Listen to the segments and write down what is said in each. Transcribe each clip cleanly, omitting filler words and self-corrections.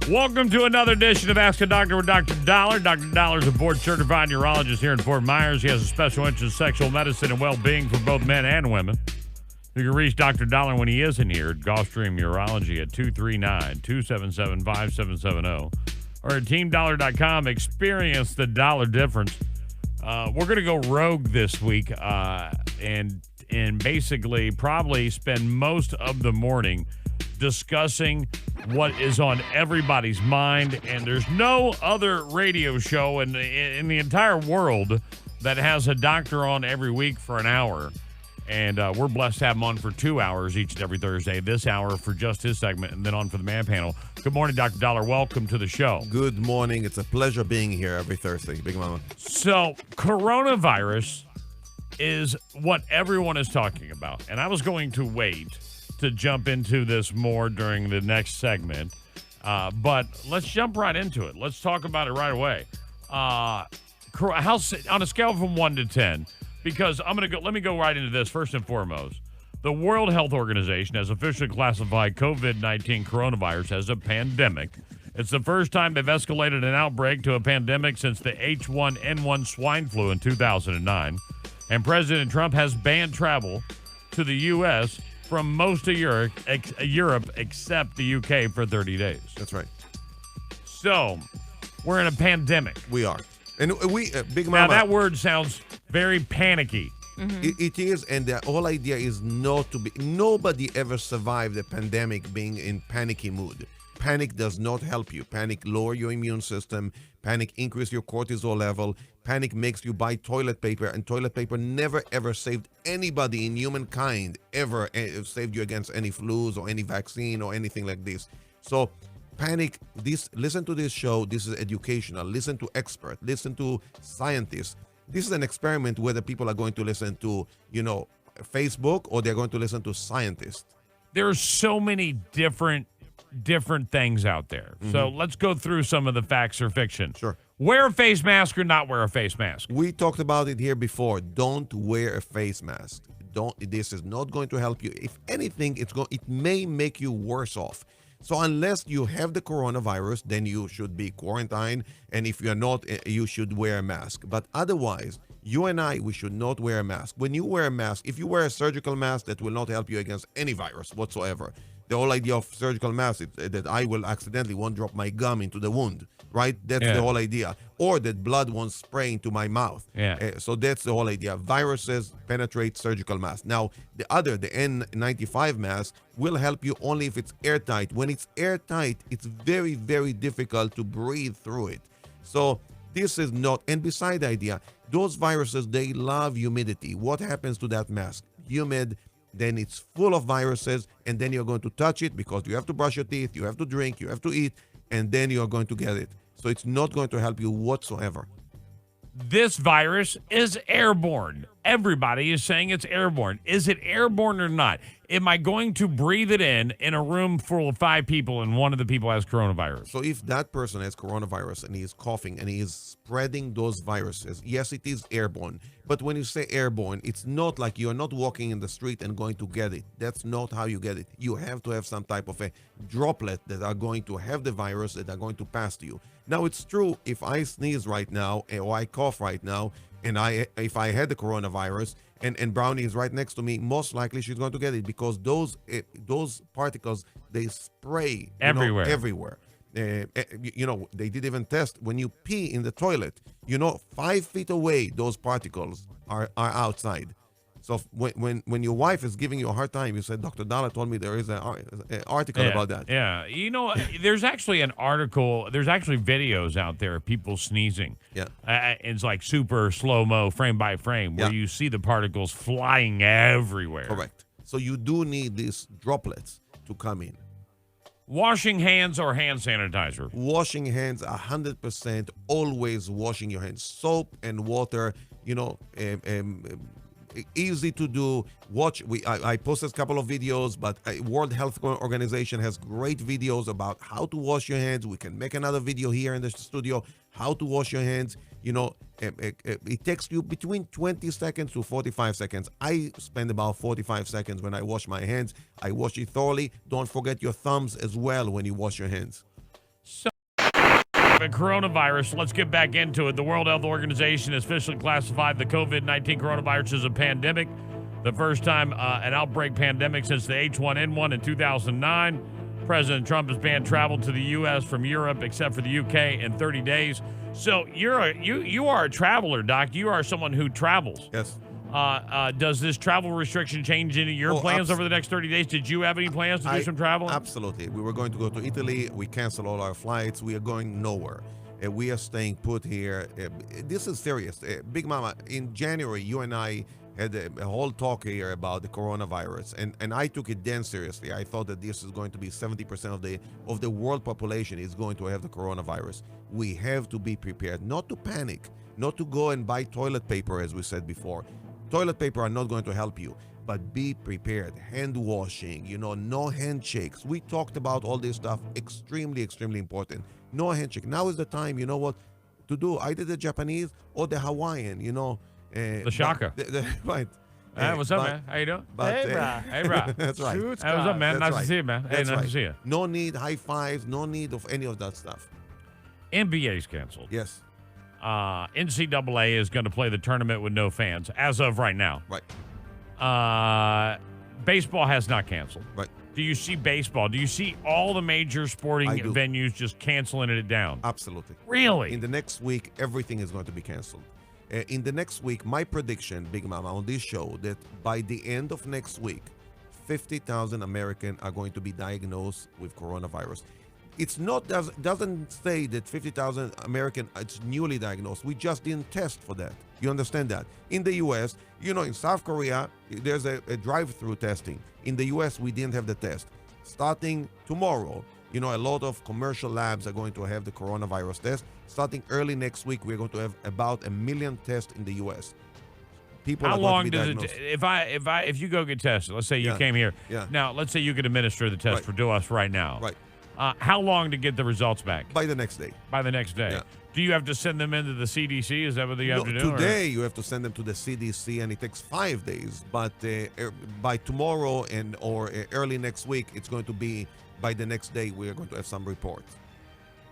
Welcome to another edition of Ask a Doctor with Dr. Daller. Dr. Daller is a board-certified urologist here in Fort Myers. He has a special interest in sexual medicine and well-being for both men and women. You can reach Dr. Daller when he isn't here at Gulfstream Urology at 239-277-5770 or at teamdollar.com. Experience the dollar difference. We're going to go rogue this week and basically probably spend most of the morning discussing what is on everybody's mind, and there's no other radio show in the entire world that has a doctor on every week for an hour, and we're blessed to have him on for 2 hours each and every Thursday, this hour for just his segment, and then on for the man panel. Good morning, Dr. Daller. Welcome to the show. Good morning. It's a pleasure being here every Thursday, Big Mama. So, coronavirus is what everyone is talking about, and I was going to wait to jump into this more during the next segment, but let's jump right into it. Let's talk about it right away. How, on a scale from 1 to 10, because let me go right into this first and foremost. The World Health Organization has officially classified COVID-19 coronavirus as a pandemic. It's the first time they've escalated an outbreak to a pandemic since the H1N1 swine flu in 2009, and President Trump has banned travel to the U.S. from most of Europe except the UK for 30 days. That's right. So, we're in a pandemic. We are. And we, Big Mama. Now, that word sounds very panicky. Mm-hmm. It is, and the whole idea is not to be. Nobody ever survived a pandemic being in panicky mood. Panic does not help you. Panic lower your immune system. Panic increase your cortisol level. Panic makes you buy toilet paper, and toilet paper never ever saved anybody in humankind, ever saved you against any flus or any vaccine or anything like this. So panic, listen to this show. This is educational. Listen to experts. Listen to scientists. This is an experiment whether people are going to listen to, Facebook or they're going to listen to scientists. There are so many different things out there. Mm-hmm. So let's go through some of the facts or fiction. Sure. Wear a face mask or not wear a face mask? We talked about it here before. Don't wear a face mask. This is not going to help you. If anything, it may make you worse off. So unless you have the coronavirus, then you should be quarantined. And if you're not, you should wear a mask. But otherwise, you and I, we should not wear a mask. When you wear a mask, if you wear a surgical mask, that will not help you against any virus whatsoever. The whole idea of surgical mask is that I will accidentally won't drop my gum into the wound, right? That's the whole idea. Or that blood won't spray into my mouth. Yeah. So that's the whole idea. Viruses penetrate surgical mask. Now, the N95 mask will help you only if it's airtight. When it's airtight, it's very, very difficult to breathe through it. So this is not, and beside the idea, those viruses, they love humidity. What happens to that mask? Humid, then it's full of viruses, and then you're going to touch it because you have to brush your teeth, you have to drink, you have to eat, and then you're going to get it. So it's not going to help you whatsoever. This virus is airborne. Everybody is saying it's airborne. Is it airborne or not? Am I going to breathe it in a room full of 5 people and one of the people has coronavirus? So if that person has coronavirus and he is coughing and he is spreading those viruses, yes, it is airborne. But when you say airborne, it's not like you're not walking in the street and going to get it. That's not how you get it. You have to have some type of a droplet that are going to have the virus that are going to pass to you. Now, it's true, if I sneeze right now or I cough right now, and if I had the coronavirus and Brownie is right next to me, most likely she's going to get it because those particles, they spray everywhere. They did even test when you pee in the toilet, 5 feet away, those particles are outside. So when your wife is giving you a hard time, you said, Dr. Daller told me there is an article about that. Yeah. There's actually an article, there's actually videos out there of people sneezing. Yeah. It's like super slow-mo, frame by frame, where you see the particles flying everywhere. Correct. So you do need these droplets to come in. Washing hands or hand sanitizer? Washing hands, 100%. Always washing your hands. Soap and water, easy to do. I posted a couple of videos, but World Health Organization has great videos about how to wash your hands. We can make another video here in the studio, how to wash your hands. It takes you between 20 seconds to 45 seconds. I spend about 45 seconds when I wash my hands. I wash it thoroughly. Don't forget your thumbs as well when you wash your hands. So, the coronavirus, let's get back into it. The World Health Organization has officially classified the COVID-19 coronavirus as a pandemic. The first time an outbreak pandemic since the H1N1 in 2009. President Trump has banned travel to the U.S. from Europe except for the U.K. in 30 days. So you are a traveler, Doc. You are someone who travels. Yes. Does this travel restriction change any of your plans over the next 30 days? Did you have any plans to do some traveling? Absolutely. We were going to go to Italy. We canceled all our flights. We are going nowhere. We are staying put here. This is serious. Big Mama, in January, you and I had a whole talk here about the coronavirus, and I took it then seriously. I thought that this is going to be 70% of the world population is going to have the coronavirus. We have to be prepared, not to panic, not to go and buy toilet paper, as we said before. Toilet paper are not going to help you, but be prepared. Hand washing, no handshakes. We talked about all this stuff, extremely, extremely important. No handshake. Now is the time, you know what, to do either the Japanese or the Hawaiian, the shaka. Right. What's up, man? How you doing? Hey, bro. Hey, bro. That's right. Hey, what's up, man? That's Nice to see you, man. Hey, That's nice right. to see you. No need high fives, no need of any of that stuff. NBA's canceled. Yes. NCAA is going to play the tournament with no fans as of right now. Right. Baseball has not canceled. Right. Do you see baseball? Do you see all the major sporting I do. venues just canceling it down? Absolutely. Really? In the next week, everything is going to be canceled. In the next week, my prediction, Big Mama, on this show, that by the end of next week, 50,000 Americans are going to be diagnosed with coronavirus. It's not doesn't say that 50,000 American it's newly diagnosed. We just didn't test for that. You understand that? In the U.S., in South Korea, there's a drive-through testing. In the U.S., we didn't have the test. Starting tomorrow, a lot of commercial labs are going to have the coronavirus test. Starting early next week, we're going to have about 1 million tests in the U.S. People How are long going to be does diagnosed. if you go get tested? Let's say you Yeah. came here. Yeah. Now, let's say you could administer the test Right. for to us right now. Right. How long to get the results back? By the next day. By the next day. Yeah. Do you have to send them into the CDC? Is that what you have to do? Today, you have to send them to the CDC, and it takes 5 days. But by tomorrow or early next week, it's going to be by the next day. We are going to have some reports.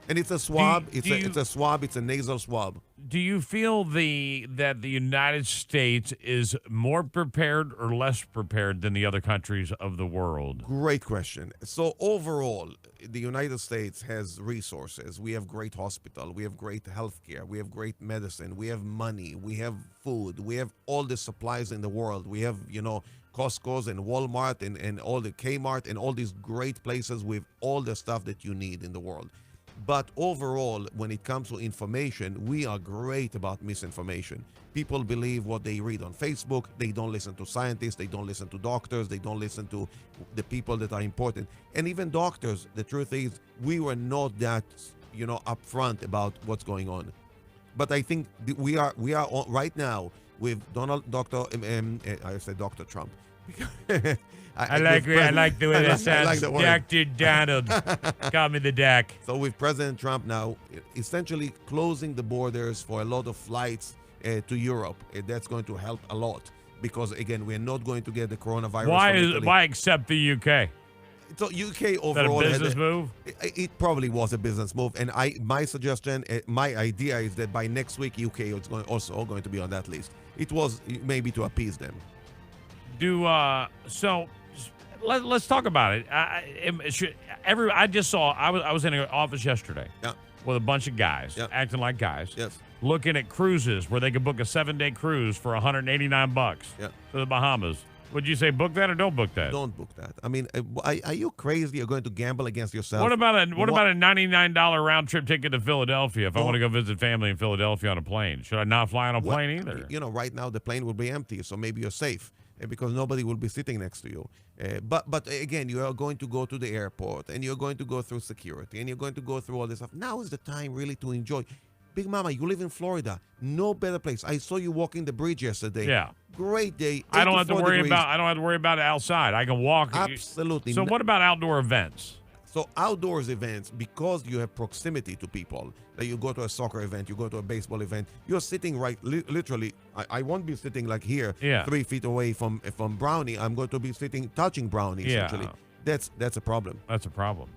And it's a swab. It's a swab. It's a nasal swab. Do you feel that the United States is more prepared or less prepared than the other countries of the world? Great question. So overall, the United States has resources. We have great hospital. We have great healthcare. We have great medicine. We have money. We have food. We have all the supplies in the world. We have, Costco's and Walmart and all the Kmart and all these great places with all the stuff that you need in the world. But overall, when it comes to information, we are great about misinformation. People believe what they read on Facebook. They don't listen to scientists. They don't listen to doctors. They don't listen to the people that are important. And even doctors, the truth is, we were not that, upfront about what's going on. But I think we are on, right now with Dr. Trump. I like the way that sounds. Dr. Donald. Call me the doc. So with President Trump now essentially closing the borders for a lot of flights to Europe, that's going to help a lot because, again, we're not going to get the coronavirus. Why except the UK? So UK overall, is that a business move? It probably was a business move, and my suggestion, my idea is that by next week UK is also going to be on that list. It was maybe to appease them. Let's talk about it. I just saw. I was in an office yesterday with a bunch of guys acting like guys, looking at cruises where they could book a 7-day cruise for $189 to the Bahamas. Would you say book that or don't book that? Don't book that. I mean, are you crazy? You're going to gamble against yourself. What about a $99 round trip ticket to Philadelphia if I want to go visit family in Philadelphia on a plane? Should I not fly on a plane either? Right now the plane will be empty, so maybe you're safe because nobody will be sitting next to you. But again, you are going to go to the airport and you're going to go through security and you're going to go through all this stuff. Now is the time really to enjoy. Big Mama, you live in Florida. No better place. I saw you walking the bridge yesterday. Yeah. Great day. I don't have to worry degrees. about it outside. I can walk. Absolutely. So what about outdoor events? So outdoors events, because you have proximity to people, that you go to a soccer event, you go to a baseball event, you're sitting literally, I won't be sitting like here, 3 feet away from Brownie. I'm going to be touching Brownie, essentially. That's a problem. That's a problem.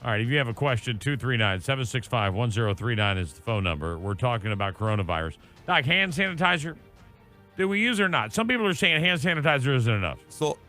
All right, if you have a question, 239-765-1039 is the phone number. We're talking about coronavirus. Doc, hand sanitizer, do we use it or not? Some people are saying hand sanitizer isn't enough. So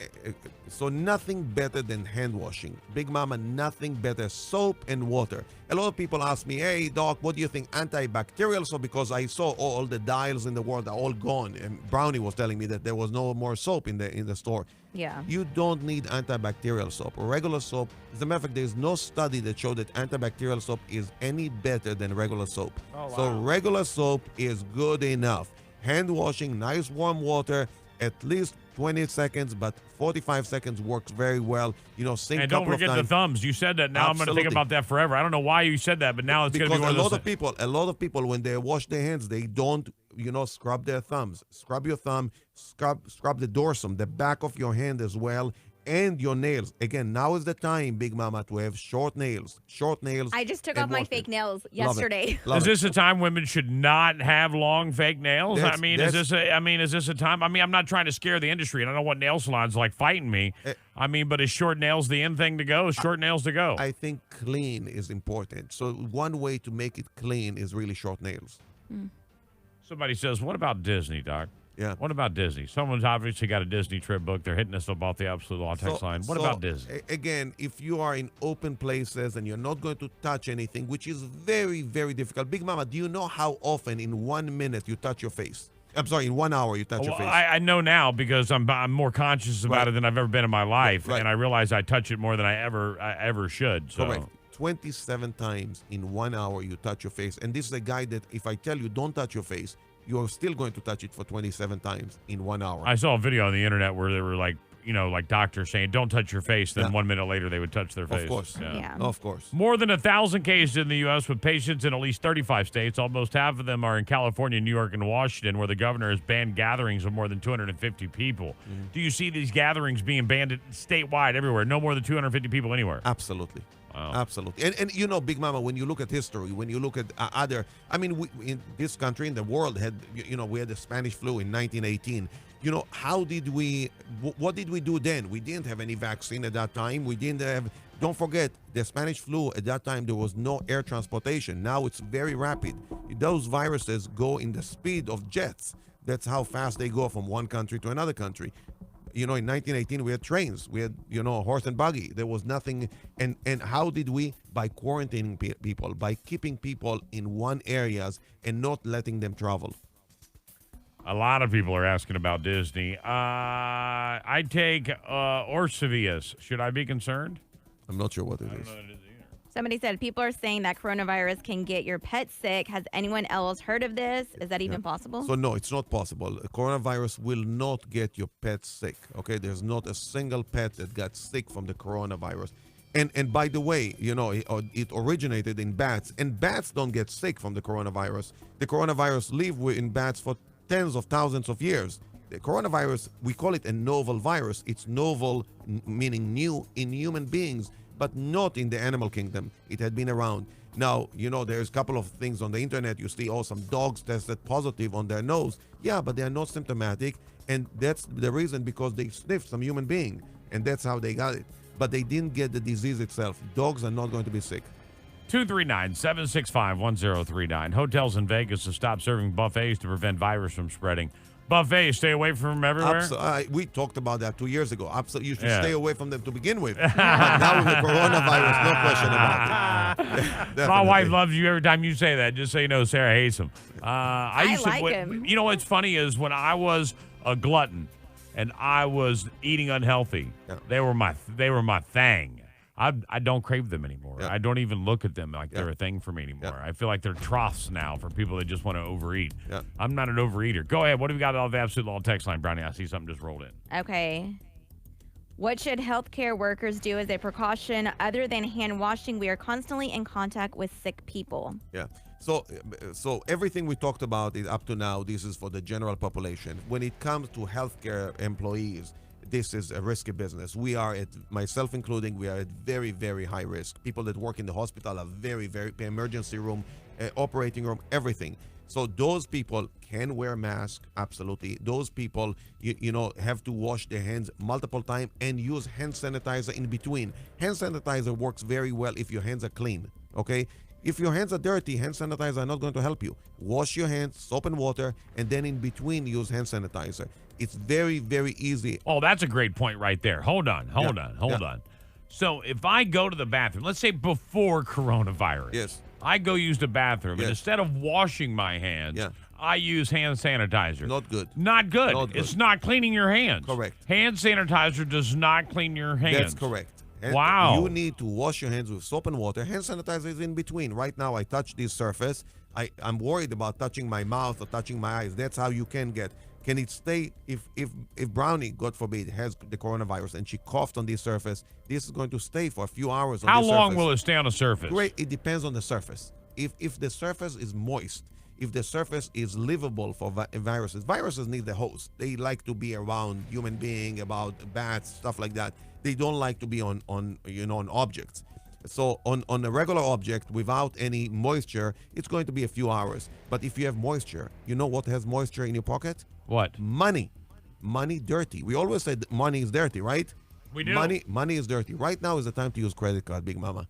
nothing better than hand washing. Big Mama, nothing better. Soap and water. A lot of people ask me, hey, Doc, what do you think? Antibacterial soap? Because I saw all the dials in the world are all gone. And Brownie was telling me that there was no more soap in the store. Yeah. You don't need antibacterial soap. Regular soap, as a matter of fact, there's no study that showed that antibacterial soap is any better than regular soap. Oh, wow. So regular soap is good enough. Hand washing, nice warm water, at least 20 seconds, but 45 seconds works very well. Sink And don't couple forget of the times. thumbs. You said that. Now I'm going to think about that forever. I don't know why you said that, but now it's going to be Because one a of those. a lot of people, when they wash their hands, they don't, scrub their thumbs. Scrub your thumb, scrub the dorsum, the back of your hand as well, and your nails. Again, now is the time, Big Mama, to have short nails. Short nails. I just took and off my wash fake them. nails Love it. yesterday. Love Is it. this a time women should not have long fake nails? That's- I mean, is this a time? I mean, I'm not trying to scare the industry, and I don't want nail salons like fighting me. I mean, but is short nails the end thing to go? Is short nails to go? I think clean is important. So one way to make it clean is really short nails. Somebody says, what about Disney, Doc? Yeah. What about Disney? Someone's obviously got a Disney trip booked. They're hitting us up off the Absolute Law text line. What about Disney? Again, if you are in open places and you're not going to touch anything, which is very, very difficult. Big Mama, do you know how often in 1 minute you touch your face? I'm sorry, in 1 hour you touch your face. I know now because I'm more conscious about it than I've ever been in my life, Right. and I realize I touch it more than I ever should. So. Correct. 27 times in 1 hour you touch your face. And this is a guy that if I tell you don't touch your face, you're still going to touch it for 27 times in 1 hour. I saw a video on the internet where they were like doctors saying, don't touch your face. Then Yeah. 1 minute later, they would touch their face. Of course. Yeah. Of course. More than 1,000 cases in the U.S. with patients in at least 35 states. Almost half of them are in California, New York, and Washington, where the governor has banned gatherings of more than 250 people. Do you see these gatherings being banned statewide everywhere? No more than 250 people anywhere. Absolutely. Wow. Absolutely. And Big Mama, when you look at history, when you look at we, in this country, in the world, we had the Spanish flu in 1918. What did we do then? We didn't have any vaccine at that time. We didn't have, don't forget, the Spanish flu, at that time, there was no air transportation. Now it's very rapid. Those viruses go in the speed of jets. That's how fast they go from one country to another country. In 1918, we had trains. We had, horse and buggy. There was nothing. And how did we? By quarantining people, by keeping people in one areas and not letting them travel. A lot of people are asking about Disney. I take Orsevius. Should I be concerned? I'm not sure what it is. Somebody said people are saying that coronavirus can get your pet sick. Has anyone else heard of this? Is that even possible? So no, it's not possible. Coronavirus will not get your pet sick. Okay, there's not a single pet that got sick from the coronavirus. And by the way, it originated in bats, and bats don't get sick from the coronavirus. The coronavirus live in bats for tens of thousands of years. The coronavirus, we call it a novel virus. It's novel, meaning new in human beings, but not in the animal kingdom. It had been around. Now, there's a couple of things on the internet. You see, some dogs tested positive on their nose. Yeah, but they're not symptomatic. And that's the reason, because they sniffed some human being. And that's how they got it. But they didn't get the disease itself. Dogs are not going to be sick. 239-765-1039. Hotels in Vegas have stopped serving buffets to prevent virus from spreading. Buffets, stay away from them everywhere? We talked about that 2 years ago. Absolutely, you should Yeah. stay away from them to begin with. But now with the coronavirus, no question about it. My wife loves you every time you say that. Just so you know, Sarah hates them. I like him. You know what's funny is when I was a glutton and I was eating unhealthy, Yeah. they were my thing. I don't crave them anymore. Yeah. I don't even look at them like they're Yeah. a thing for me anymore. Yeah. I feel like they're troughs now for people that just want to overeat. Yeah. I'm not an overeater. Go ahead. What do we got on the Absolute Law text line, Brownie? I see something just rolled in. Okay. What should healthcare workers do as a precaution other than hand washing? We are constantly in contact with sick people. Yeah. So everything we talked about is up to now. This is for the general population. When it comes to healthcare employees, this is a risky business. We are myself including, we are at very, very high risk. People that work in the hospital are very, very emergency room, operating room, everything. So those people can wear masks, absolutely. Those people, have to wash their hands multiple times and use hand sanitizer in between. Hand sanitizer works very well if your hands are clean, okay? If your hands are dirty, hand sanitizer are not going to help you. Wash your hands, soap and water, and then in between use hand sanitizer. It's very, very easy. Oh, that's a great point right there. Hold on. So if I go to the bathroom, let's say before coronavirus. Yes. I go use the bathroom, Yes. and instead of washing my hands, Yeah. I use hand sanitizer. Not good. Not good. Not good. It's not cleaning your hands. Correct. Hand sanitizer does not clean your hands. That's correct. And Wow. You need to wash your hands with soap and water. Hand sanitizer is in between. Right now, I touch this surface. I'm worried about touching my mouth or touching my eyes. That's how you can get. Can it stay? If Brownie, God forbid, has the coronavirus and she coughed on this surface, this is going to stay for a few hours on How this long surface. will it stay on the surface? Great. It depends on the surface. If the surface is moist, if the surface is livable for viruses need the host. They like to be around human being, about bats, stuff like that. They don't like to be on objects. So on a regular object without any moisture, it's going to be a few hours. But if you have moisture, you know what has moisture in your pocket? What? Money. Money dirty. We always say that money is dirty, right? We do. Money is dirty. Right now is the time to use credit card, Big Mama.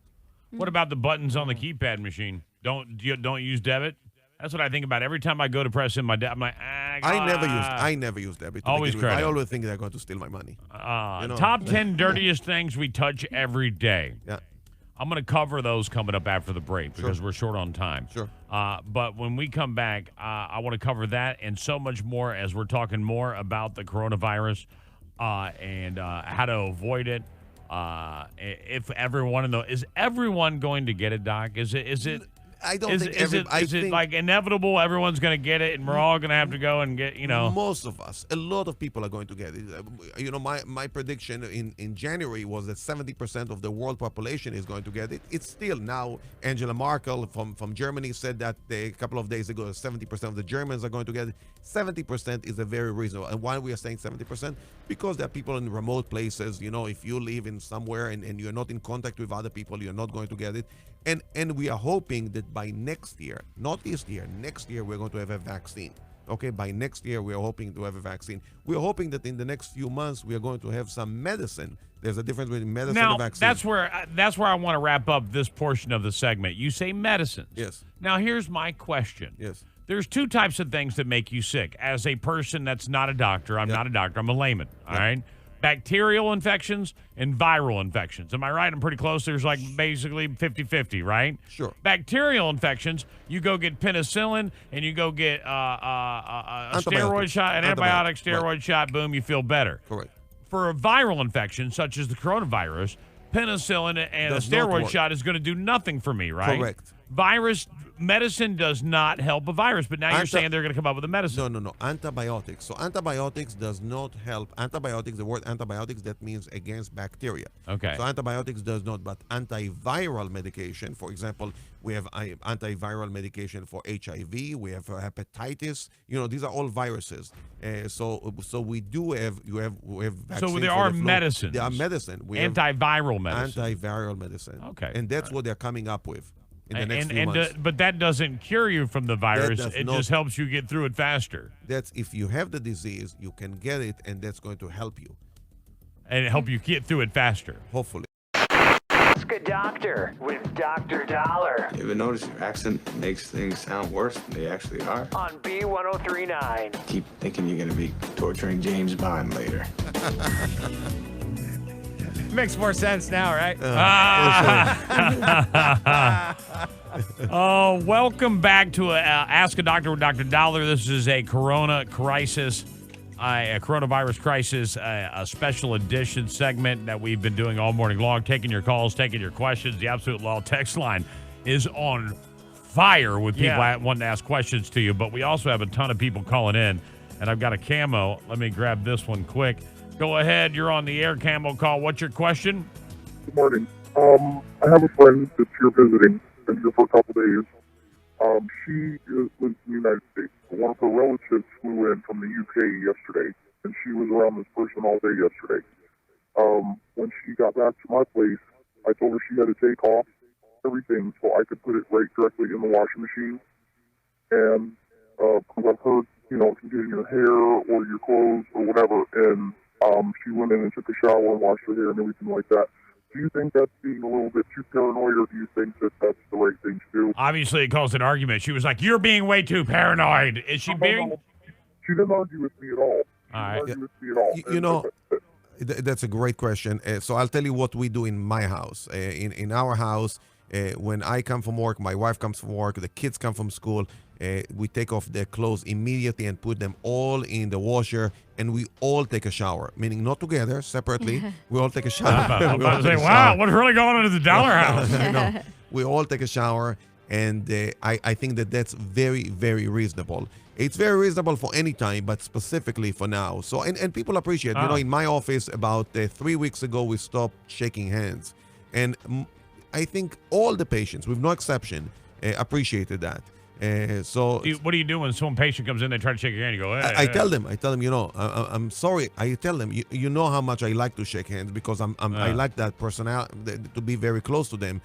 What about the buttons on the keypad machine? Don't use debit? That's what I think about every time I go to press in my debit. I'm like, I never use debit. to Always begin with. credit. I always think they're going to steal my money. Top 10 dirtiest things we touch every day. Yeah. I'm going to cover those coming up after the break because we're short on time. Sure. But when we come back, I want to cover that and so much more as we're talking more about the coronavirus and how to avoid it. If everyone is everyone going to get it, Doc? Is it? I don't think is it like inevitable? Everyone's going to get it, and we're all going to have to go and get. Most of us, a lot of people are going to get it. My prediction in January was that 70% of the world population is going to get it. It's still now. Angela Merkel from Germany said that a couple of days ago, 70% of the Germans are going to get it. 70% is a very reasonable. And why we are saying 70%? Because there are people in remote places. If you live in somewhere and you're not in contact with other people, you're not going to get it. And we are hoping that by next year, not this year, next year, we're going to have a vaccine. Okay, by next year, we're hoping to have a vaccine. We're hoping that in the next few months, we are going to have some medicine. There's a difference between medicine and vaccine. That's where I want to wrap up this portion of the segment. You say medicines. Yes. Now, here's my question. Yes. There's two types of things that make you sick. As a person that's not a doctor, I'm not a doctor, I'm a layman, all right? Bacterial infections and viral infections. Am I right? I'm pretty close. There's like basically 50-50, right? Sure. Bacterial infections, you go get penicillin and you go get a steroid shot, an antibiotic steroid shot, boom, you feel better. Correct. For a viral infection, such as the coronavirus, penicillin and a steroid shot is going to do nothing for me, right? Correct. Medicine does not help a virus, but now you're saying they're going to come up with a medicine. No. Antibiotics. So antibiotics does not help. Antibiotics, the word antibiotics, that means against bacteria. Okay. So antibiotics does not, but antiviral medication, for example, we have antiviral medication for HIV, we have hepatitis. These are all viruses. So we do have, we have vaccines. So there for are the flu. medicines. There are medicine. We antiviral medicine. Antiviral medicine. Okay. And that's what they're coming up with in the next few months. But that doesn't cure you from the virus. It just helps you get through it faster. That's if you have the disease, you can get it, and that's going to help you. And help you get through it faster. Hopefully. Ask a Doctor with Dr. Daller You ever notice your accent makes things sound worse than they actually are? on B1039. Keep thinking you're going to be torturing James Bond later. Makes more sense now, right? Oh, welcome back to Ask a Doctor with Dr. Daller. This is a coronavirus crisis, a special edition segment that we've been doing all morning long, taking your calls, taking your questions. The Absolute Law text line is on fire with people wanting to ask questions to you, but we also have a ton of people calling in, and I've got a camo. Let me grab this one quick. Go ahead. You're on the air, Camo Call. What's your question? Good morning. I have a friend that's here visiting, been here for a couple days. She lives in the United States. One of her relatives flew in from the UK yesterday, and she was around this person all day yesterday. When she got back to my place, I told her she had to take off everything so I could put it right directly in the washing machine. And because I've heard, if you get in your hair or your clothes or whatever, and she went in and took a shower and washed her hair and everything like that. Do you think that's being a little bit too paranoid, or do you think that that's the right thing to do? Obviously, it caused an argument. She was like, "You're being way too paranoid." Is she being? She didn't argue with me at all. That's a great question. So I'll tell you what we do in my house. In our house, when I come from work, my wife comes from work, the kids come from school, we take off their clothes immediately and put them all in the washer, and we all take a shower, meaning not together, separately. We all take a shower. I'm about to say, wow, what's really going on at the Daller house? No, we all take a shower, and I think that's very, very reasonable. It's very reasonable for any time, but specifically for now. So, and people appreciate, in my office about 3 weeks ago, we stopped shaking hands. And I think all the patients, with no exception, appreciated that. So what do you do when some patient comes in, they try to shake your hand, you go, hey, I tell them, I'm sorry. I tell them, you know how much I like to shake hands because I like that personality, to be very close to them.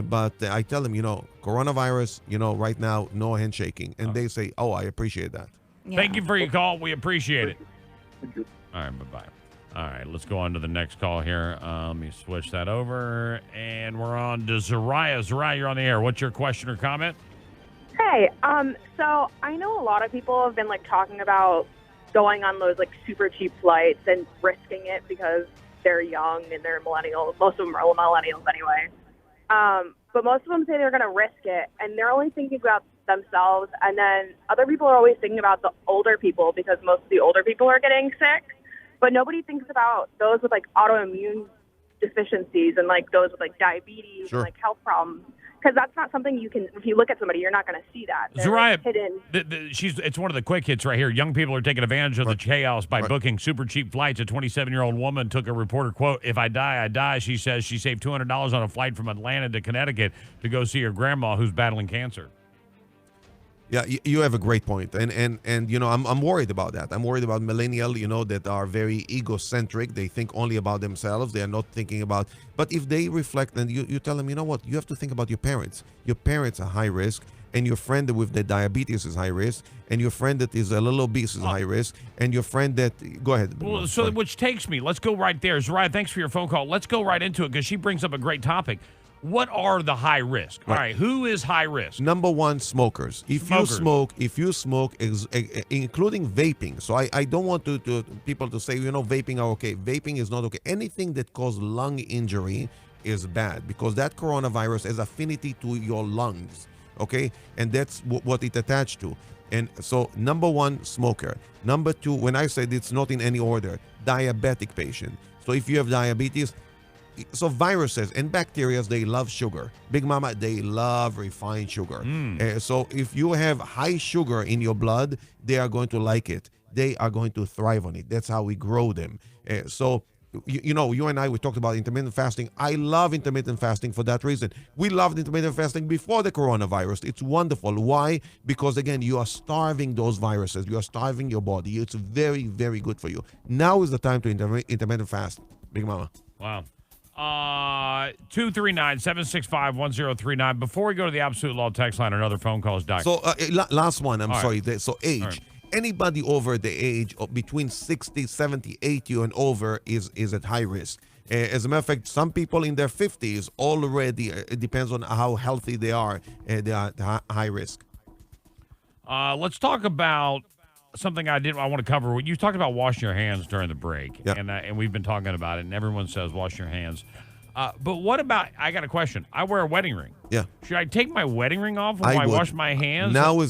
But I tell them, coronavirus, right now, no handshaking. And they say, oh, I appreciate that. Yeah. Thank you for your call. We appreciate it. Thank you. All right, bye-bye. All right, let's go on to the next call here. Let me switch that over. And we're on to Zariah. Zariah, you're on the air. What's your question or comment? Hey, so I know a lot of people have been talking about going on those super cheap flights and risking it because they're young and they're millennials. Most of them are millennials anyway. But most of them say they're going to risk it, and they're only thinking about themselves. And then other people are always thinking about the older people because most of the older people are getting sick. But nobody thinks about those with autoimmune deficiencies and those with diabetes Sure. and health problems. Because that's not something you can, if you look at somebody, you're not going to see that. They're Zariah, hidden. it's one of the quick hits right here. Young people are taking advantage of the chaos by booking super cheap flights. A 27-year-old woman took a reporter quote, "If I die, I die." She says she saved $200 on a flight from Atlanta to Connecticut to go see her grandma who's battling cancer. Yeah, you have a great point. And I'm worried about that. I'm worried about millennials, that are very egocentric. They think only about themselves. They are not thinking about, but if they reflect and you tell them, what, you have to think about your parents. Your parents are high risk, and your friend with the diabetes is high risk, and your friend that is a little obese is high risk, and your friend that, go ahead. Well, so which takes me, let's go right there. Zariah, thanks for your phone call. Let's go right into it because she brings up a great topic. What are the high risk? All right, who is high risk? Number one, smokers. If you smoke, including vaping. So I don't want people to say, vaping are okay. Vaping is not okay. Anything that causes lung injury is bad because that coronavirus has affinity to your lungs, okay? And that's what it attached to. And so number one, smoker. Number two, when I said it's not in any order, diabetic patient. So if you have diabetes, so viruses and bacteria, they love sugar. Big Mama, they love refined sugar. So if you have high sugar in your blood, they are going to like it. They are going to thrive on it. That's how we grow them. So, you and I, we talked about intermittent fasting. I love intermittent fasting for that reason. We loved intermittent fasting before the coronavirus. It's wonderful. Why? Because, again, you are starving those viruses. You are starving your body. It's very, very good for you. Now is the time to intermittent fast. Big Mama. Wow. 239-765-1039. Before we go to the Absolute Law text line, another phone calls, Doc. So last one, I'm sorry. Right. So age. Right. Anybody over the age of between 60, 70, 80 and over is at high risk. As a matter of fact, some people in their 50s already, it depends on how healthy they are high risk. Let's talk about something I want to cover. You talked about washing your hands during the break, and we've been talking about it, and everyone says wash your hands. But what about, I got a question. I wear a wedding ring. Yeah. Should I take my wedding ring off when I wash my hands? Now I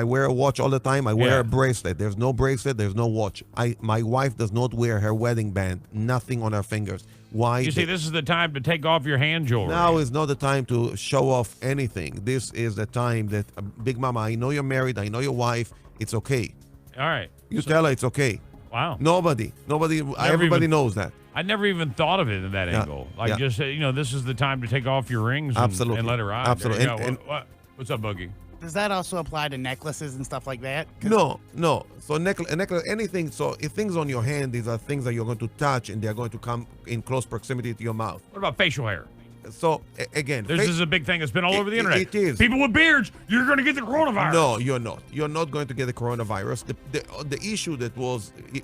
wear a watch all the time. I wear a bracelet. There's no bracelet. There's no watch. My wife does not wear her wedding band. Nothing on her fingers. Why? You see, this is the time to take off your hand jewelry. Now is not the time to show off anything. This is the time that, Big Mama, I know you're married. I know your wife. It's okay. All right. You tell her it's okay. Wow. Everybody knows that. I never even thought of it in that angle. Just say, this is the time to take off your rings and let her ride. Absolutely. What's up, Boogie? Does that also apply to necklaces and stuff like that? No. So necklace, anything. So if things on your hand, these are things that you're going to touch and they're going to come in close proximity to your mouth. What about facial hair? Again, This is a big thing that's been all over the internet. It is. People with beards, you're going to get the coronavirus. No, you're not. You're not going to get the coronavirus. The issue that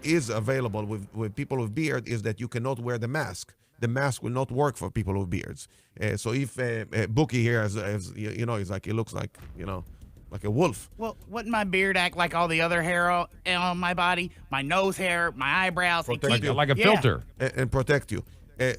is available with people with beard is that you cannot wear the mask. The mask will not work for people with beards. So if Bookie here has he's like, he looks like, like a wolf. Well, wouldn't my beard act like all the other hair on my body? My nose hair, my eyebrows. Like a filter. And protect you.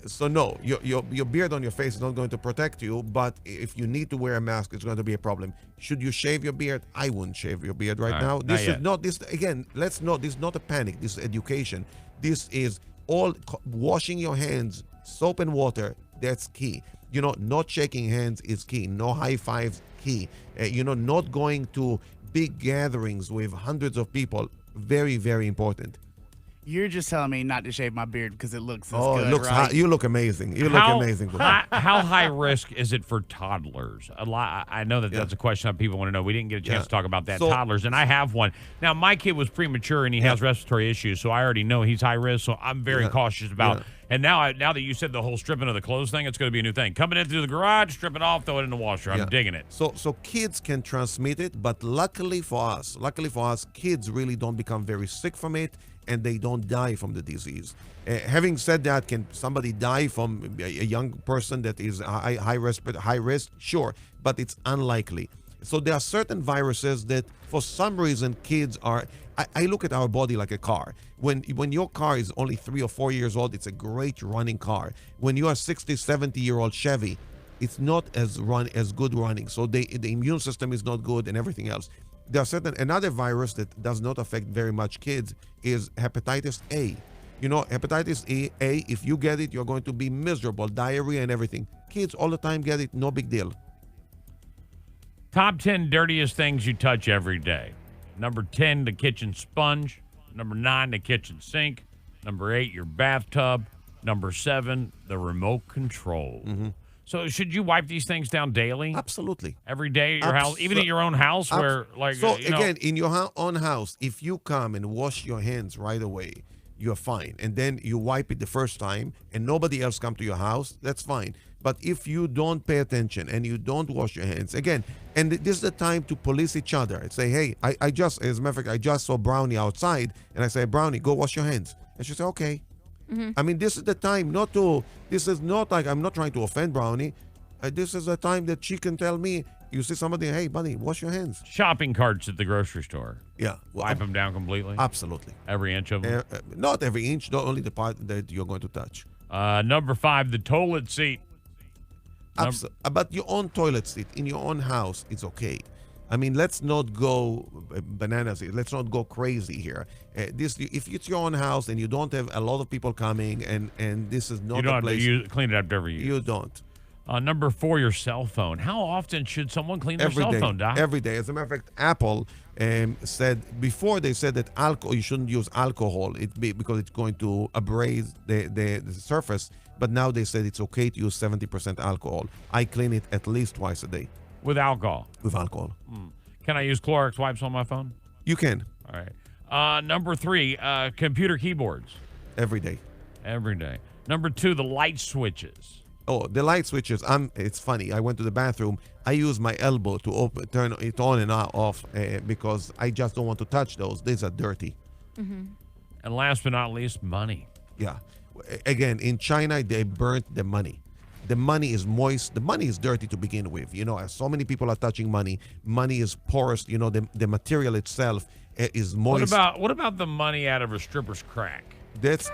So no, your beard on your face is not going to protect you, but if you need to wear a mask, it's going to be a problem. Should you shave your beard? I wouldn't shave your beard right now. This is not this again. This is not a panic. This is education. This is all washing your hands, soap and water. That's key. Not shaking hands is key. No high fives, key. Not going to big gatherings with hundreds of people. Very, very important. You're just telling me not to shave my beard because it looks good, it looks right? you look amazing. You look amazing. How high risk is it for toddlers? I know that's a question that people want to know. We didn't get a chance to talk about that. Toddlers, and I have one. Now, my kid was premature and he has respiratory issues, so I already know he's high risk, so I'm very cautious about And now that you said the whole stripping of the clothes thing, it's going to be a new thing. Coming in through the garage, strip it off, throw it in the washer. I'm digging it. So kids can transmit it, but luckily for us, kids really don't become very sick from it, and they don't die from the disease. Having said that, can somebody die from a young person that is high risk? Sure, but it's unlikely. So there are certain viruses that, for some reason, kids are. I look at our body like a car. When your car is only 3 or 4 years old, it's a great running car. When you are 60, 70-year-old Chevy, it's not as good running. So the immune system is not good and everything else. There are another virus that does not affect very much kids is hepatitis A. Hepatitis A, if you get it, you're going to be miserable, diarrhea and everything. Kids all the time get it, no big deal. Top 10 dirtiest things you touch every day. Number 10, the kitchen sponge. Number 9, the kitchen sink. Number 8, your bathtub. Number 7, the remote control. Mm-hmm. So should you wipe these things down daily? Absolutely. Every day at your house? Even at your own house where, in your own house, if you come and wash your hands right away, you're fine. And then you wipe it the first time and nobody else come to your house, that's fine. But if you don't pay attention and you don't wash your hands, again, and this is the time to police each other and say, hey, as a matter of fact, I just saw Brownie outside and I say, Brownie, go wash your hands. And she said, okay. Mm-hmm. I mean, this is the time this is not like I'm not trying to offend Brownie. This is a time that she can tell me, you see somebody, hey, buddy, wash your hands. Shopping carts at the grocery store. Yeah. Wipe them down completely? Absolutely. Every inch of them? Not every inch, not only the part that you're going to touch. Number 5, the toilet seat. But your own toilet seat in your own house, it's okay. I mean, let's not go bananas here. Let's not go crazy here. If it's your own house and you don't have a lot of people coming, and this is not a place, you don't clean it up every year. You don't. Number 4, your cell phone. How often should someone clean their cell phone, Doc? Every day. As a matter of fact, Apple said before they said that you shouldn't use alcohol because it's going to abrade the surface. But now they said it's okay to use 70% alcohol. I clean it at least twice a day. With alcohol? With alcohol. Can I use Clorox wipes on my phone? You can. All right. Number 3, computer keyboards. Every day. Every day. Number 2, the light switches. Oh, the light switches. It's funny. I went to the bathroom. I use my elbow to turn it on and off because I just don't want to touch those. These are dirty. Mm-hmm. And last but not least, money. Yeah. Again, in China, they burnt the money. The money is moist. The money is dirty to begin with. So many people are touching money. Money is porous. The material itself is moist. What about the money out of a stripper's crack? If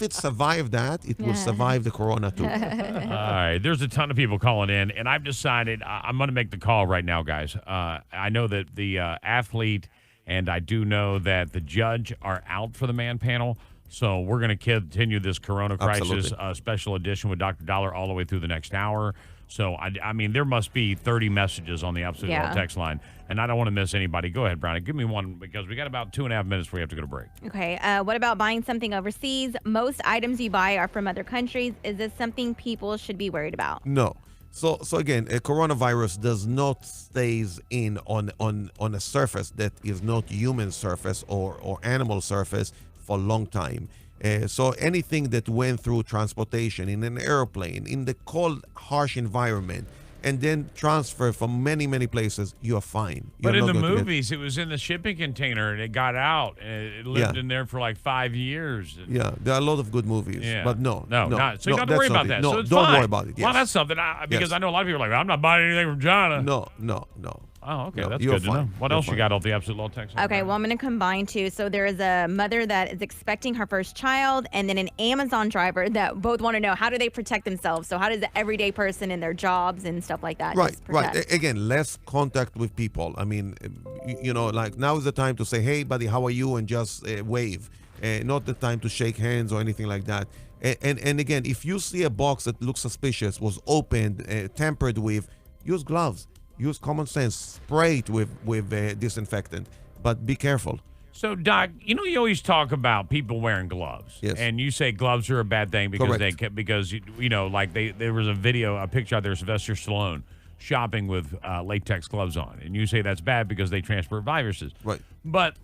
it survived that, it will survive the corona too. All right. There's a ton of people calling in, and I've decided I'm going to make the call right now, guys. I know that the athlete and I do know that the judge are out for the man panel. So we're going to continue this Corona Crisis special edition with Dr. Daller all the way through the next hour. So, I mean, there must be 30 messages on the Absolute World text line, and I don't want to miss anybody. Go ahead, Brownie. Give me one because we got about 2.5 minutes before we have to go to break. Okay. What about buying something overseas? Most items you buy are from other countries. Is this something people should be worried about? No. So again, a coronavirus does not stays in on a surface that is not human surface or animal surface for a long time. So anything that went through transportation in an airplane, in the cold, harsh environment, and then transfer from many, many places, you're fine. But You're in not the going to get- movies, it was in the shipping container and it got out and it lived in there for like 5 years. Yeah, there are a lot of good movies, Yeah. but no. Not. So you don't have to that's worry not about it. that. No, so it's don't fine. worry about it. Well, Yes. that's something because Yes. I know a lot of people are like, I'm not buying anything from China. No. Oh, okay. No, That's you're good to know. fine. What You're else you fine. got off the absolute law text? Okay, well, I'm going to combine two. So there is a mother that is expecting her first child, and then an Amazon driver that both want to know, how do they protect themselves? So how does the everyday person in their jobs and stuff like that Right, just protect? right. Again, less contact with people. I mean, like now is the time to say, hey, buddy, how are you? And just wave. Not the time to shake hands or anything like that. And again, if you see a box that looks suspicious, was opened, tampered with, use gloves. Use common sense. Spray it with disinfectant. But be careful. So, Doc, you always talk about people wearing gloves. Yes. And you say gloves are a bad thing because Correct. there was a picture out there of Sylvester Stallone shopping with latex gloves on. And you say that's bad because they transport viruses. Right. But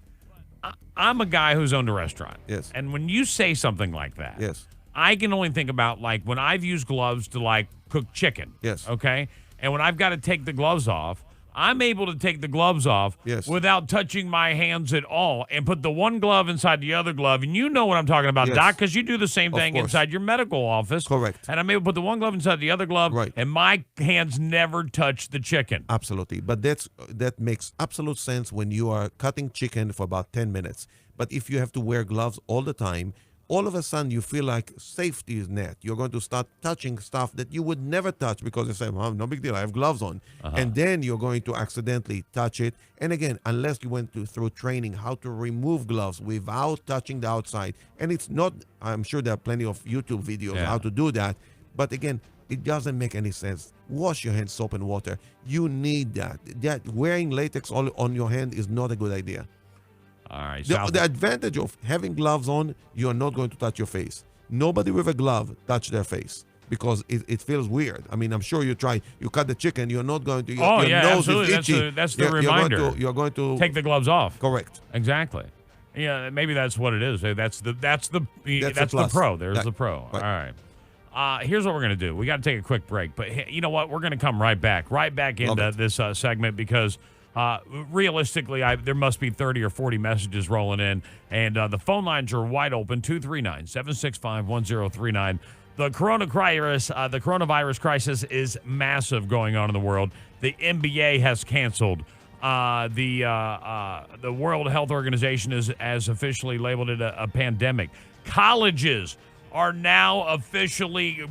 I'm a guy who's owned a restaurant. Yes. And when you say something like that, Yes. I can only think about like when I've used gloves to like cook chicken. Yes. Okay. And when I've got to take the gloves off, I'm able to take the gloves off Yes. without touching my hands at all and put the one glove inside the other glove. And you know what I'm talking about, Yes. Doc, because you do the same Of thing course. inside your medical office. Correct. And I'm able to put the one glove inside the other glove, Right. and my hands never touch the chicken. Absolutely. But that makes absolute sense when you are cutting chicken for about 10 minutes. But if you have to wear gloves all the time, all of a sudden you feel like safety is net. You're going to start touching stuff that you would never touch because you say, well, no big deal, I have gloves on. And then you're going to accidentally touch it. And again, unless you went through training how to remove gloves without touching the outside. And it's not, I'm sure there are plenty of YouTube videos how to do that. But again, it doesn't make any sense. Wash your hands, soap and water. You need that. Wearing latex all on your hand is not a good idea. All right. The advantage of having gloves on, you're not going to touch your face. Nobody with a glove touch their face because it feels weird. I mean, I'm sure you cut the chicken, you're not going to, your nose absolutely. is itchy. That's the reminder. You're going to Take the gloves off. Correct. Exactly. Yeah, maybe that's what it is. That's the plus. pro. There's Right. the pro. Right. All right. Here's what we're gonna do. We got to take a quick break, but you know what? We're gonna come right back into this segment because realistically, there must be 30 or 40 messages rolling in, and the phone lines are wide open. 239-765-1039. The coronavirus crisis is massive going on in the world. The NBA has canceled. The World Health Organization has officially labeled it a pandemic. Colleges are now officially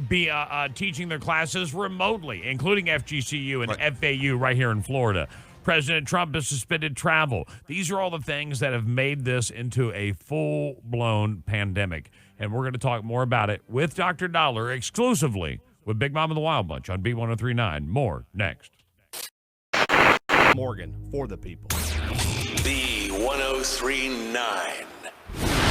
teaching their classes remotely, including FGCU and FAU right here in Florida. President Trump has suspended travel. These are all the things that have made this into a full-blown pandemic. And we're going to talk more about it with Dr. Daller exclusively with Big Mom and the Wild Bunch on B1039. More next. Morgan, for the people. B1039.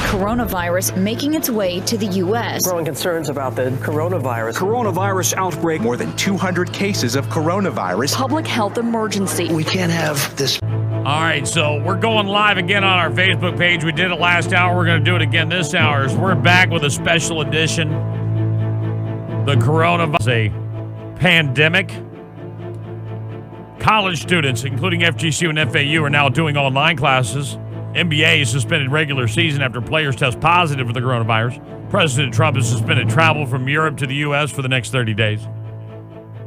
Coronavirus making its way to the U.S. Growing concerns about the coronavirus. Coronavirus outbreak. More than 200 cases of coronavirus. Public health emergency. We can't have this. All right, so we're going live again on our Facebook page. We did it last hour. We're going to do it again this hour. So we're back with a special edition. The coronavirus, a pandemic. College students, including FGCU and FAU, are now doing online classes. NBA suspended regular season after players test positive for the coronavirus. President Trump has suspended travel from Europe to the U.S. for the next 30 days.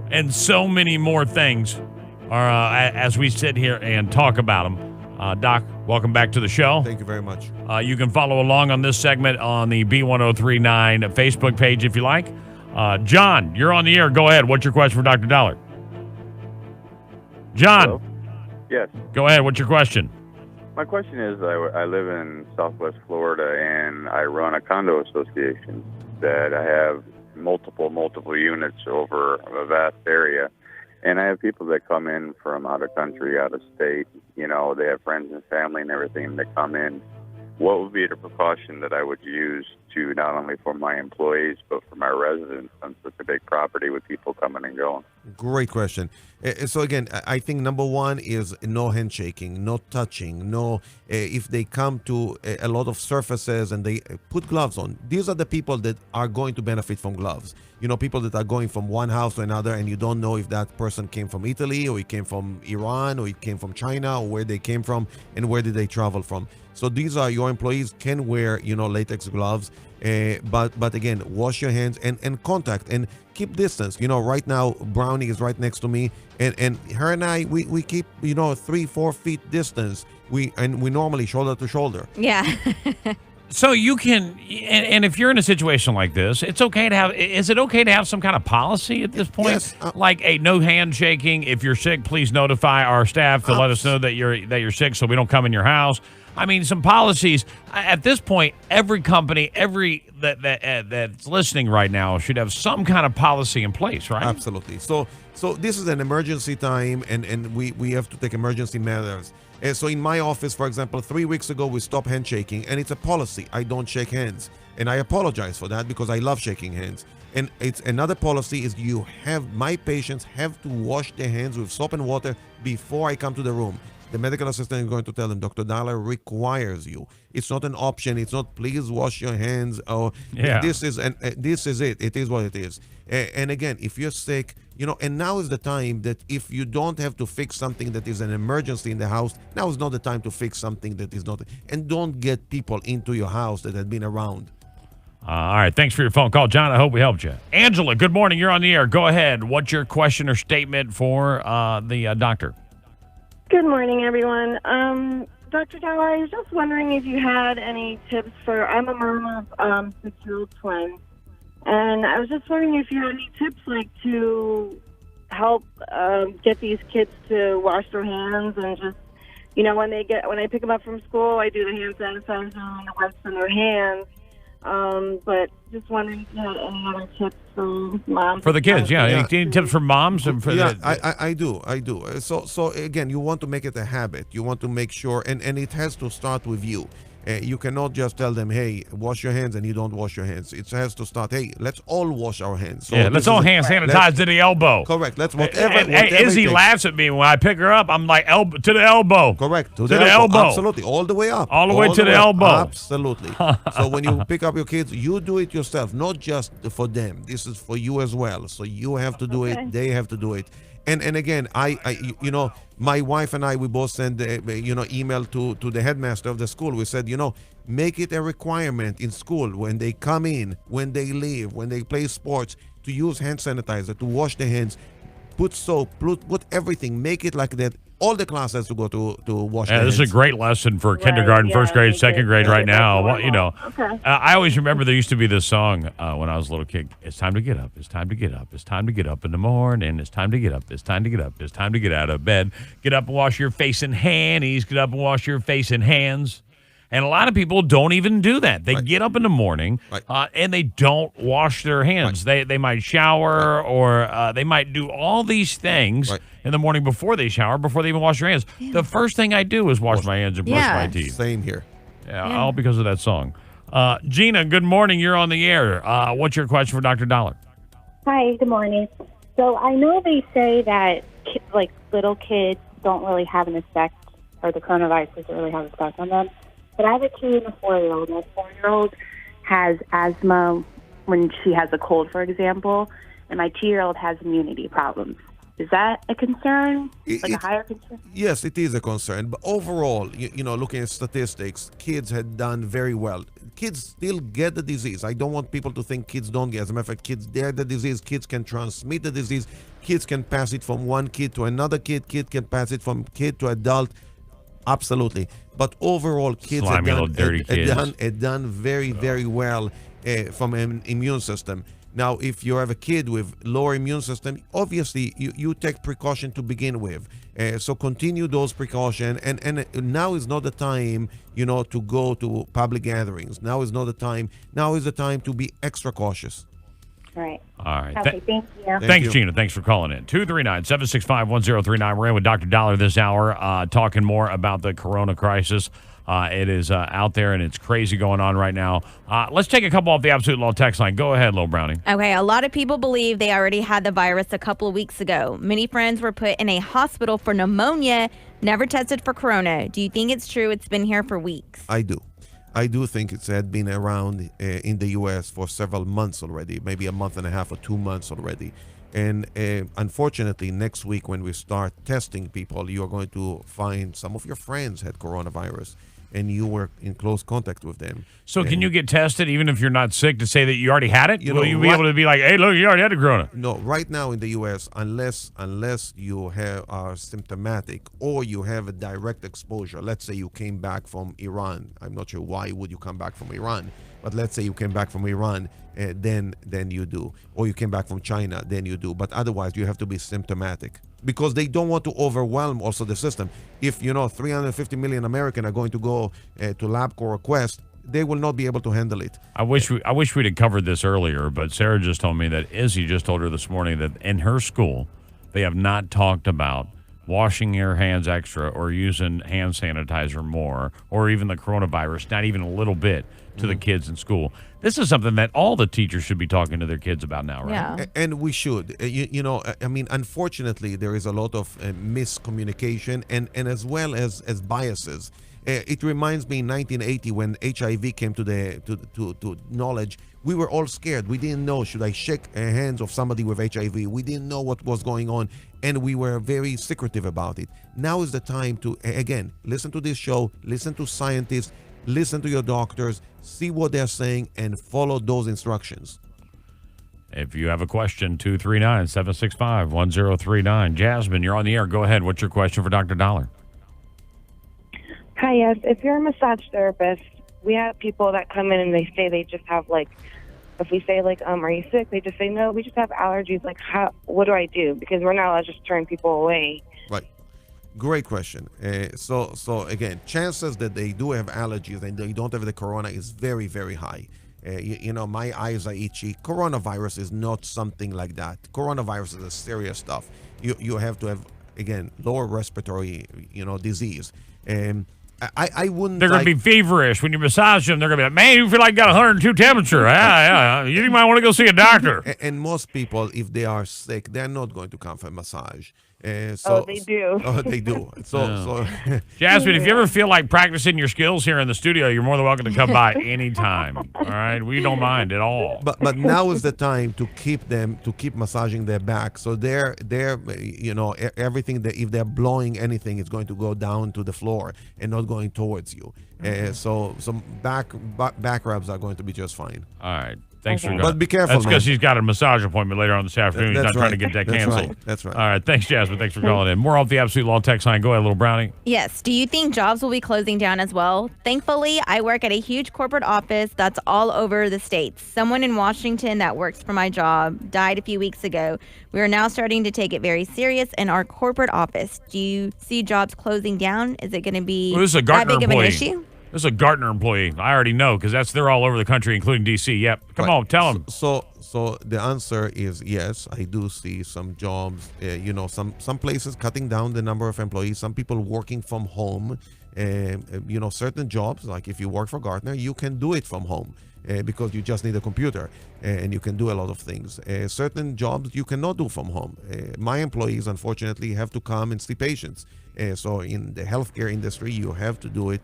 And so many more things are as we sit here and talk about them. Doc, welcome back to the show. Thank you very much. You can follow along on this segment on the B1039 Facebook page if you like. John, you're on the air. Go ahead. What's your question for Dr. Daller? John. Hello? Yes. Go ahead. What's your question? My question is, I live in Southwest Florida, and I run a condo association that I have multiple units over a vast area. And I have people that come in from out of country, out of state. You know, they have friends and family and everything that come in. What would be the precaution that I would use to not only for my employees, but for my residents, since it's a big property with people coming and going. Great question. So again, I think number one is no handshaking, no touching, no. If they come to a lot of surfaces and they put gloves on, these are the people that are going to benefit from gloves. You know, people that are going from one house to another, and you don't know if that person came from Italy or he came from Iran or he came from China or where they came from and where did they travel from. So these are your employees can wear, you know, latex gloves, but again, wash your hands and contact and keep distance. You know, right now Brownie is right next to me, and her and I we keep, you know, 3-4 feet distance. We normally shoulder to shoulder. Yeah. So you can, and if you're in a situation like this, it's okay to have. Is it okay to have some kind of policy at this point? Yes. Like a no handshaking. If you're sick, please notify our staff to let us know that you're sick, so we don't come in your house. I mean, some policies. At this point, every company, that's listening right now should have some kind of policy in place, right? Absolutely. So this is an emergency time, and we have to take emergency measures. So in my office, for example, 3 weeks ago, we stopped handshaking, and it's a policy. I don't shake hands, and I apologize for that because I love shaking hands. And it's another policy is my patients have to wash their hands with soap and water before I come to the room. The medical assistant is going to tell them, Dr. Daller requires you. It's not an option. It's not, please wash your hands. Or this is it. It is what it is. And again, if you're sick, you know, and now is the time that if you don't have to fix something that is an emergency in the house, now is not the time to fix something that is not. And don't get people into your house that have been around. All right. Thanks for your phone call, John. I hope we helped you. Angela, good morning. You're on the air. Go ahead. What's your question or statement for the doctor? Good morning, everyone. Dr. Daller, I was just wondering if you had any tips for, I'm a mom of 6-year-old twins, and I was just wondering if you had any tips like to help get these kids to wash their hands and just, you know, when I pick them up from school, I do the hand sanitizer and the wipes on their hands. But just wondering if you had any other tips for moms. For the kids, yeah. Any tips for moms? And for I do. So again, you want to make it a habit. You want to make sure, and it has to start with you. You cannot just tell them, hey, wash your hands, and you don't wash your hands. It has to start, hey, let's all wash our hands. So let's all hand sanitize to the elbow. Correct. Let's whatever. And Izzy laughs at me when I pick her up. I'm like, elbow to the elbow. Correct. To the elbow. Absolutely. All the way up. All the way to the elbow. Absolutely. So when you pick up your kids, you do it yourself, not just for them. This is for you as well. So you have to do it. They have to do it. And again, I you know, my wife and I, we both send email to the headmaster of the school. We said, you know, make it a requirement in school when they come in, when they leave, when they play sports, to use hand sanitizer, to wash their hands, put soap, put everything, make it like that. All the classes have to go to wash their hands. This is a great lesson for kindergarten, first grade, second grade right now. Well, you know, I always remember there used to be this song when I was a little kid. It's time to get up. It's time to get up. It's time to get up in the morning. It's time to get up. It's time to get up. It's time to get out of bed. Get up and wash your face and hands. Get up and wash your face and hands. And a lot of people don't even do that. They get up in the morning and they don't wash their hands. They might shower or they might do all these things in the morning before they shower, before they even wash their hands. Yeah. The first thing I do is wash my hands and brush my teeth. Same here. Yeah, all because of that song. Gina, good morning. You're on the air. What's your question for Dr. Daller? Hi, good morning. So I know they say that little kids don't really have an effect, or the coronavirus doesn't really have an effect on them. But I have a 2 and a 4-year-old. My 4-year-old has asthma when she has a cold, for example, and my 2-year-old has immunity problems. Is that a concern? A higher concern? Yes, it is a concern. But overall, you know, looking at statistics, kids had done very well. Kids still get the disease. I don't want people to think kids don't get. As a matter of fact, kids get the disease. Kids can transmit the disease. Kids can pass it from one kid to another kid. Kid can pass it from kid to adult. Absolutely. But overall, kids had done very, very well from an immune system. Now, if you have a kid with lower immune system, obviously you take precaution to begin with. So continue those precautions. And now is not the time, you know, to go to public gatherings. Now is not the time. Now is the time to be extra cautious. Right. All right. Okay, thank you. Thanks, Gina. Thanks for calling in. 239-765-1039. We're in with Dr. Daller this hour, talking more about the corona crisis. It is out there, and it's crazy going on right now. Let's take a couple off the Absolute Law text line. Go ahead, little Brownie. Okay, a lot of people believe they already had the virus a couple of weeks ago. Many friends were put in a hospital for pneumonia, never tested for corona. Do you think it's true it's been here for weeks? I do. I do think it's had been around in the U.S. for several months already, maybe a month and a half or 2 months already. And unfortunately, next week when we start testing people, you're going to find some of your friends had coronavirus and you were in close contact with them. So can you get tested even if you're not sick to say that you already had it? Will you be right- able to be like, hey, look, you already had the corona? No, right now in the U.S., unless you are symptomatic or you have a direct exposure, let's say you came back from Iran. I'm not sure why would you come back from Iran, but let's say you came back from Iran, then you do. Or you came back from China, then you do. But otherwise, you have to be symptomatic because they don't want to overwhelm also the system. If, 350 million Americans are going to go to LabCorp request, they will not be able to handle it. I wish we'd had covered this earlier, but Sarah just told me that Izzy just told her this morning that in her school, they have not talked about washing your hands extra or using hand sanitizer more or even the coronavirus, not even a little bit, to the kids in school. This is something that all the teachers should be talking to their kids about now, right? Yeah. And we should. Unfortunately, there is a lot of miscommunication and as well as biases. It reminds me in 1980 when HIV came to knowledge, we were all scared. We didn't know, should I shake hands of somebody with HIV? We didn't know what was going on, and we were very secretive about it. Now is the time to, again, listen to this show, listen to scientists, listen to your doctors, see what they're saying, and follow those instructions. If you have a question, 239-765-1039. Jasmine, you're on the air. Go ahead. What's your question for Dr. Daller? Hi, yes. If you're a massage therapist, we have people that come in and they say they just have if we say are you sick? They just say, no, we just have allergies. What do I do? Because we're not allowed to just turn people away. Right. Great question. So again, chances that they do have allergies and they don't have the corona is very, very high. My eyes are itchy. Coronavirus is not something like that. Coronavirus is a serious stuff. You have to have, again, lower respiratory, disease. I wouldn't. They're going to be feverish when you massage them. They're going to be like, man, you feel like you got 102 temperature. Yeah. You might want to go see a doctor. And most people, if they are sick, they're not going to come for a massage. They do. Oh, they do. So, Jasmine, if you ever feel like practicing your skills here in the studio, you're more than welcome to come by anytime. All right, we don't mind at all. But now is the time to keep massaging their back. So they're everything that if they're blowing anything, it's going to go down to the floor and not going towards you. So some back rubs are going to be just fine. All right. Thanks for But be careful. That's because he's got a massage appointment later on this afternoon. He's not trying to get that canceled. That's right. All right. Thanks, Jasmine. Thanks for calling in. More off the Absolute Law text line. Go ahead, little Brownie. Yes. Do you think jobs will be closing down as well? Thankfully, I work at a huge corporate office that's all over the states. Someone in Washington that works for my job died a few weeks ago. We are now starting to take it very serious in our corporate office. Do you see jobs closing down? Is it going to be This is a that Gartner big of an employee. issue? This is a Gartner employee. I already know because they're all over the country, including D.C. Yep. Come on, tell them. So the answer is yes. I do see some jobs. Some places cutting down the number of employees. Some people working from home. Certain jobs, like if you work for Gartner, you can do it from home because you just need a computer and you can do a lot of things. Certain jobs you cannot do from home. My employees, unfortunately, have to come and see patients. So in the healthcare industry, you have to do it.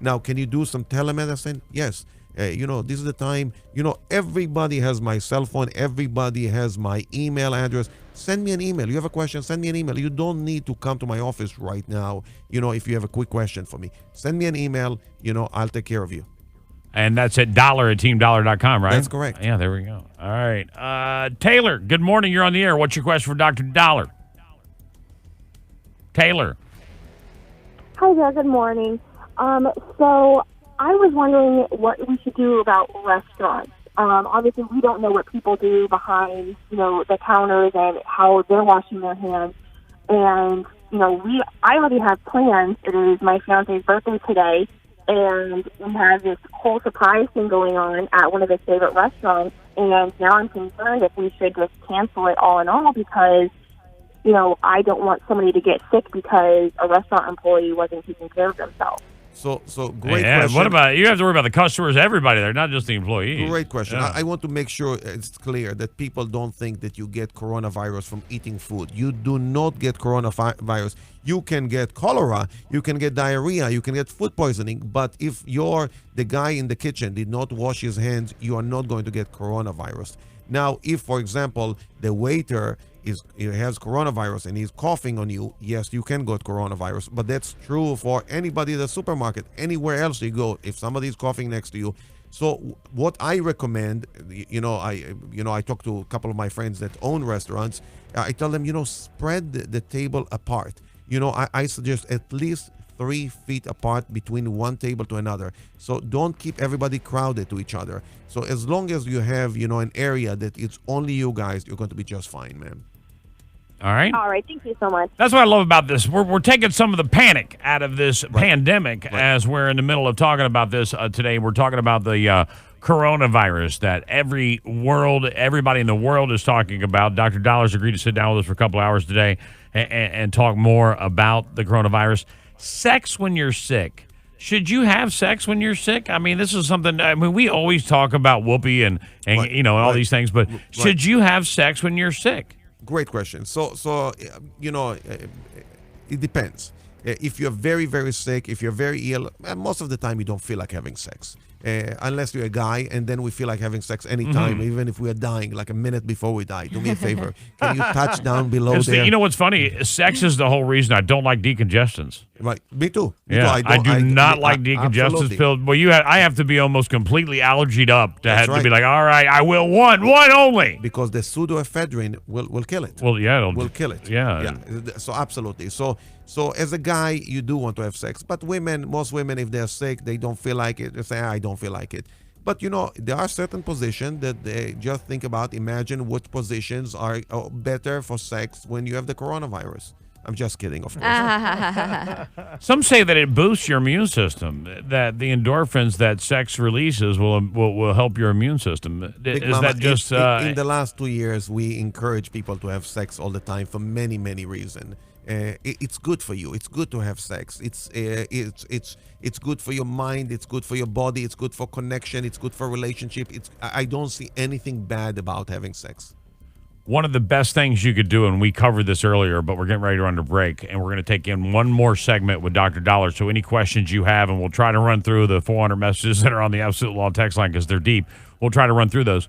Now, can you do some telemedicine? Yes. This is the time. Everybody has my cell phone. Everybody has my email address. Send me an email. You have a question, send me an email. You don't need to come to my office right now, if you have a quick question for me. Send me an email. I'll take care of you. And that's at teamdollar.com, right? That's correct. Yeah, there we go. All right. Taylor, good morning. You're on the air. What's your question for Dr. Daller? Taylor. Hi there, good morning. So I was wondering what we should do about restaurants. Obviously, we don't know what people do behind, the counters and how they're washing their hands. And, I already have plans. It is my fiance's birthday today, and we had this whole surprise thing going on at one of his favorite restaurants, and now I'm concerned if we should just cancel it all in all because, you know, I don't want somebody to get sick because a restaurant employee wasn't taking care of themselves. So great question. What about, you have to worry about the customers, everybody there, not just the employees. Great question. Yeah. I want to make sure it's clear that people don't think that you get coronavirus from eating food. You do not get coronavirus. You can get cholera, you can get diarrhea, you can get food poisoning, but if you're the guy in the kitchen did not wash his hands, you are not going to get coronavirus. Now, if, for example, the waiter has coronavirus and he's coughing on you, yes, you can get coronavirus. But that's true for anybody at the supermarket, anywhere else you go. If somebody's coughing next to you, so what I recommend, I talk to a couple of my friends that own restaurants. I tell them, spread the table apart. I suggest at least 3 feet apart between one table to another. So don't keep everybody crowded to each other. So as long as you have, an area that it's only you guys, you're going to be just fine, man. All right. All right. Thank you so much. That's what I love about this. We're taking some of the panic out of this pandemic as we're in the middle of talking about this today. We're talking about the coronavirus that everybody in the world is talking about. Dr. Daller's agreed to sit down with us for a couple hours today and talk more about the coronavirus. Sex when you're sick. Should you have sex when you're sick? I mean, this is something, we always talk about whoopee and all these things, but should you have sex when you're sick? Great question. So it depends. If you're very, very sick, if you're very ill, most of the time you don't feel like having sex. Unless you're a guy, and then we feel like having sex anytime, even if we are dying, like a minute before we die. Do me a favor. Can you touch down below there? You know what's funny? Sex is the whole reason I don't like decongestants. Right. Me too. I do not like decongestants pills. Well, I have to be almost completely allergied up to be like, all right, I will one only. Because the pseudoephedrine will kill it. Well, yeah, will kill it. Yeah. So absolutely. So as a guy, you do want to have sex. But most women, if they're sick, they don't feel like it. They say, I don't feel like it. But, there are certain positions that they just think about. Imagine what positions are better for sex when you have the coronavirus. I'm just kidding, of course. Some say that it boosts your immune system, that the endorphins that sex releases will help your immune system. That just... in the last 2 years, we encourage people to have sex all the time for many, many reasons. It's good for you. It's good to have sex. It's good for your mind. It's good for your body. It's good for connection. It's good for relationship. I don't see anything bad about having sex. One of the best things you could do, and we covered this earlier, but we're getting ready to run to break, and we're going to take in one more segment with Dr. Daller. So any questions you have, and we'll try to run through the 400 messages that are on the Absolute Law text line because they're deep. We'll try to run through those.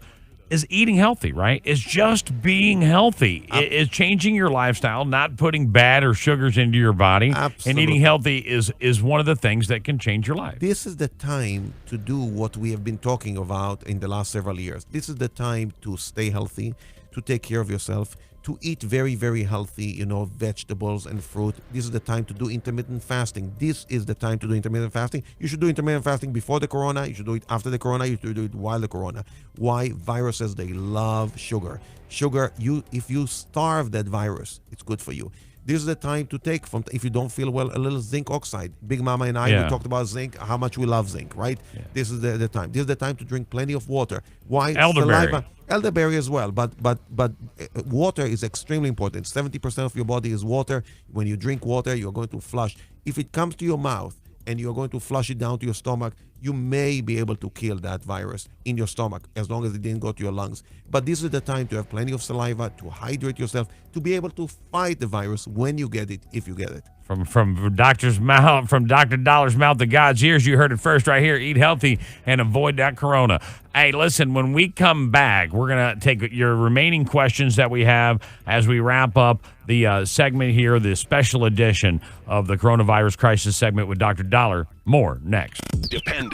Is eating healthy, right? Is just being healthy. Is changing your lifestyle, not putting bad or sugars into your body. Absolutely. And eating healthy is one of the things that can change your life. This is the time to do what we have been talking about in the last several years. This is the time to stay healthy, to take care of yourself, to eat very, very healthy, vegetables and fruit. This is the time to do intermittent fasting. This is the time to do intermittent fasting. You should do intermittent fasting before the corona. You should do it after the corona. You should do it while the corona. Why? Viruses, they love sugar. Sugar, if you starve that virus, it's good for you. This is the time to take, if you don't feel well, a little zinc oxide. Big Mama and I, we talked about zinc, how much we love zinc, right? Yeah. This is the time. This is the time to drink plenty of water. Why? Elderberry. Saliva. Elderberry as well, but water is extremely important. 70% of your body is water. When you drink water, you're going to flush. If it comes to your mouth and you're going to flush it down to your stomach, you may be able to kill that virus in your stomach as long as it didn't go to your lungs. But this is the time to have plenty of saliva, to hydrate yourself, to be able to fight the virus when you get it, if you get it. From Dr. Daller's mouth to God's ears, you heard it first right here. Eat healthy and avoid that corona. Hey, listen, when we come back, we're going to take your remaining questions that we have as we wrap up the segment here, the special edition of the coronavirus crisis segment with Dr. Daller. More next. Depend